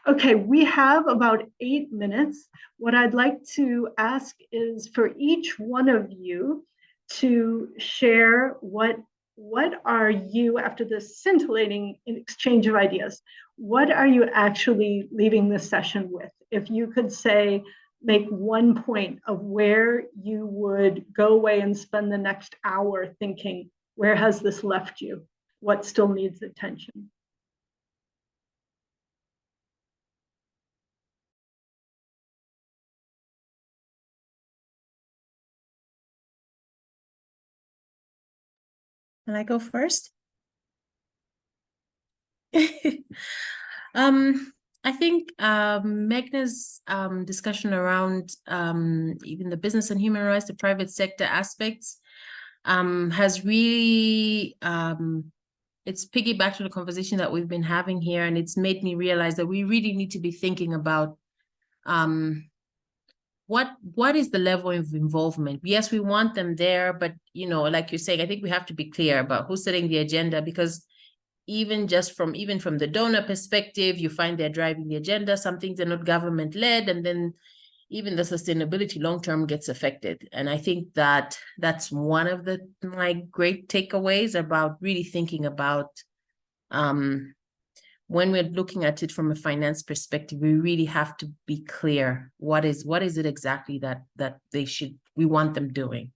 Okay, we have about 8 minutes. What I'd like to ask is for each one of you to share what are you, after this scintillating exchange of ideas, what are you actually leaving this session with? If you could say, make one point of where you would go away and spend the next hour thinking, where has this left you? What still needs attention? Can I go first? I think Megna's discussion around even the business and human rights, the private sector aspects, has really, it's piggybacked to the conversation that we've been having here, and it's made me realize that we really need to be thinking about what is the level of involvement? Yes, we want them there, but like you're saying, I think we have to be clear about who's setting the agenda, because even from the donor perspective, you find they're driving the agenda. Some things are not government led, and then even the sustainability long term gets affected. And I think that that's one of my great takeaways about really thinking about when we're looking at it from a finance perspective, we really have to be clear what is it exactly that we want them doing.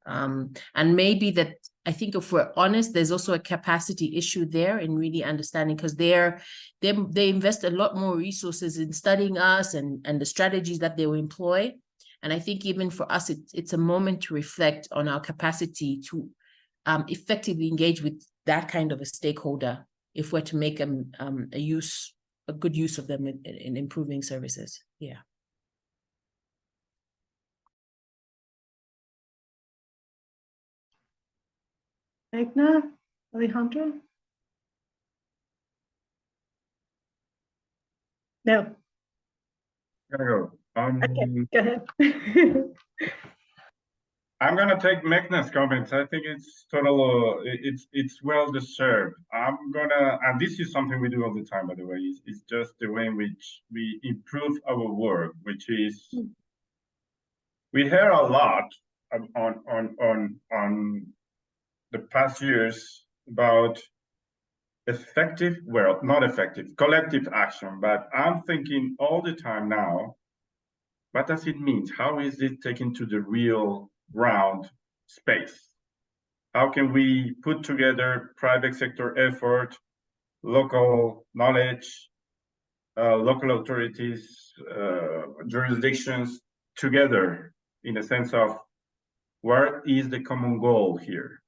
And maybe that, I think if we're honest, there's also a capacity issue there in really understanding, because they invest a lot more resources in studying us and the strategies that they will employ. And I think even for us, it's a moment to reflect on our capacity to effectively engage with that kind of a stakeholder if we're to make a good use of them in improving services. Yeah. Megna, Alejandro? No. Gotta go. Okay, go ahead. I'm gonna take Megna's comments. I think it's it's well deserved. And this is something we do all the time, by the way. It's just the way in which we improve our work, which is we hear a lot on the past years about not effective, collective action. But I'm thinking all the time now, what does it mean? How is it taken to the real ground space? How can we put together private sector effort, local knowledge, local authorities, jurisdictions together in a sense of what is the common goal here?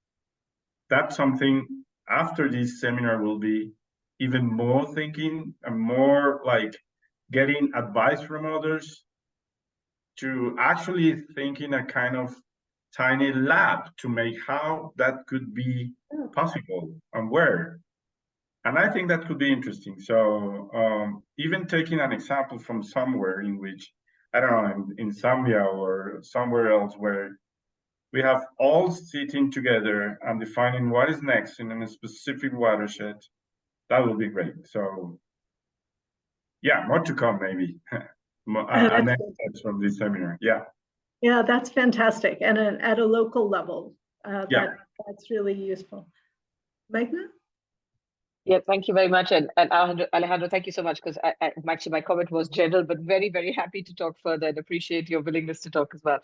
That's something after this seminar will be even more thinking and more like getting advice from others to actually think in a kind of tiny lab to make how that could be possible and where. And I think that could be interesting. So even taking an example from somewhere in which, I don't know, in Zambia or somewhere else where we have all sitting together and defining what is next in a specific watershed, that would be great. So yeah, more to come maybe. Next from this seminar. Yeah, that's fantastic. And at a local level, that's really useful. Megna? Yeah, thank you very much. And Alejandro, thank you so much, because actually my comment was general, but very, very happy to talk further and appreciate your willingness to talk as well.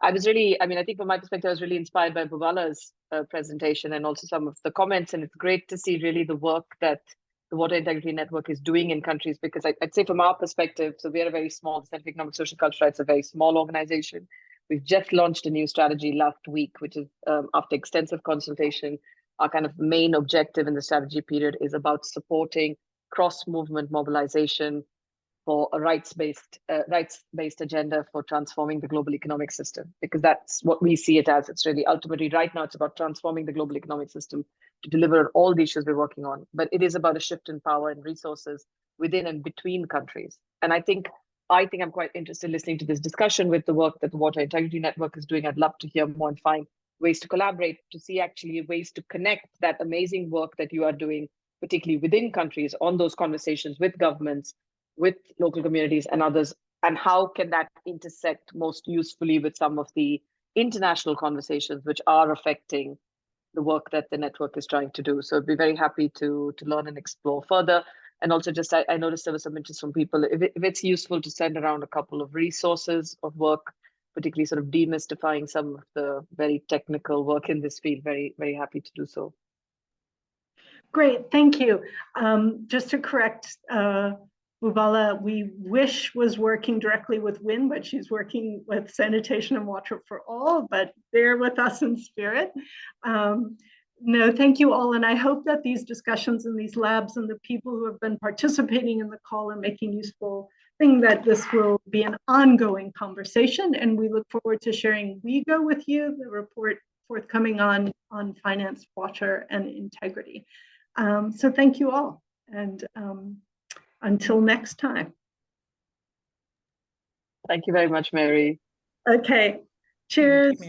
I think from my perspective, I was really inspired by Bubala's presentation and also some of the comments. And it's great to see really the work that the Water Integrity Network is doing in countries, because I'd say from our perspective, so we are a very small, the Center for Economic Social Culture Rights, a very small organization. We've just launched a new strategy last week, which is after extensive consultation. Our kind of main objective in the strategy period is about supporting cross-movement mobilization for a rights-based agenda for transforming the global economic system, because that's what we see it as. It's really ultimately right now, it's about transforming the global economic system to deliver all the issues we're working on. But it is about a shift in power and resources within and between countries. And I think I'm quite interested in listening to this discussion with the work that the Water Integrity Network is doing. I'd love to hear more and find ways to collaborate, to see actually ways to connect that amazing work that you are doing, particularly within countries, on those conversations with governments, with local communities and others, and how can that intersect most usefully with some of the international conversations which are affecting the work that the network is trying to do. So I'd be very happy to learn and explore further. And also just, I noticed there was some interest from people, if it's useful to send around a couple of resources of work, particularly sort of demystifying some of the very technical work in this field, very, very happy to do so. Great, thank you. Just to correct Bubala, we wish was working directly with WIN, but she's working with Sanitation and Water for All, but they're with us in spirit. No, thank you all. And I hope that these discussions in these labs and the people who have been participating in the call and making useful thing, that this will be an ongoing conversation. And we look forward to sharing WeGo with you, the report forthcoming on finance, water, and integrity. So thank you all. And until next time. Thank you very much, Mary. Okay, cheers.